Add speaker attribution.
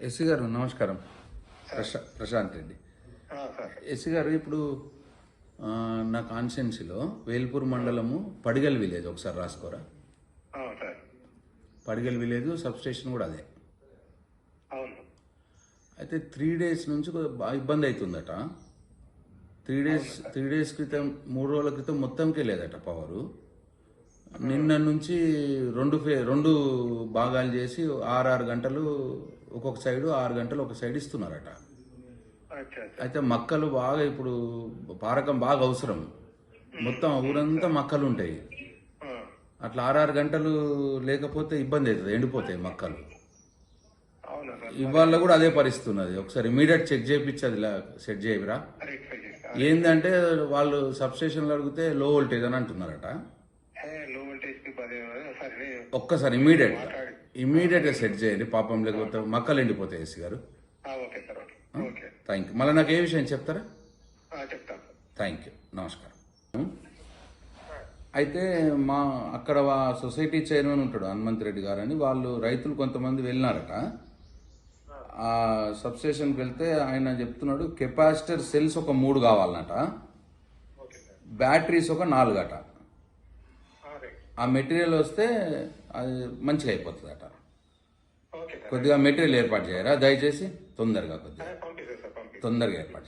Speaker 1: SC గారు నమస్కారం.
Speaker 2: Sir.
Speaker 1: Prashanth Reddy.
Speaker 2: Sir.
Speaker 1: SC గారు ఇప్పుడు నా కాన్స్టిట్యున్సీలో వేల్పూర్ మండలము పడిగల్ విలేజ్ ఒకసారి రాసుకోరా.
Speaker 2: Sir.
Speaker 1: Padigal village sub station కూడా అదే.
Speaker 2: అవును.
Speaker 1: అయితే 3 days నుంచి బాగా ఇబ్బంది అవుతుందట. 3 days క్రితం 3 రోజుల క్రితం మొత్తంకే లేదట పవరు. నిన్న నుంచి రెండు భాగాలు చేసి 6 గంటలు ఒక్కొక్క సైడు, 6 గంటలు ఒక సైడ్ ఇస్తున్నారట. అయితే మక్కలు బాగా ఇప్పుడు పారకం బాగా అవసరం. మొత్తం ఊరంతా మక్కలు ఉంటాయి. అట్లా 6 గంటలు లేకపోతే ఇబ్బంది అవుతుంది, ఎండిపోతాయి మక్కలు. ఇవాళ కూడా అదే పరిస్థితి ఉన్నది. ఒకసారి ఇమీడియట్ చెక్ చేయించి అది సెట్ చేయరా. ఏంటంటే వాళ్ళు సబ్స్టేషన్లో అడిగితే లో వోల్టేజ్ అని అంటున్నారట. ఒక్కసారి ఇమీడియట్గా సెట్ చేయండి పాపం, లేకపోతే మక్కలు ఎండిపోతాయి. ఎస్సీ గారు థ్యాంక్ యూ. మళ్ళీ నాకు ఏ విషయం చెప్తారా? థ్యాంక్ యూ, నమస్కారం. అయితే మా అక్కడ సొసైటీ చైర్మన్ ఉంటాడు హనుమంత్ రెడ్డి గారు అని, వాళ్ళు రైతులు కొంతమంది వెళ్ళినారట. ఆ సబ్స్టేషన్కి వెళ్తే ఆయన చెప్తున్నాడు కెపాసిటర్ సెల్స్ ఒక 3 కావాలన్నట, బ్యాటరీస్ ఒక 4 అట. ఆ మెటీరియల్ వస్తే అది మంచిగా అయిపోతుంది అట. కొద్దిగా మెటీరియల్ ఏర్పాటు చేయరా దయచేసి, తొందరగా ఏర్పాటు చేయండి.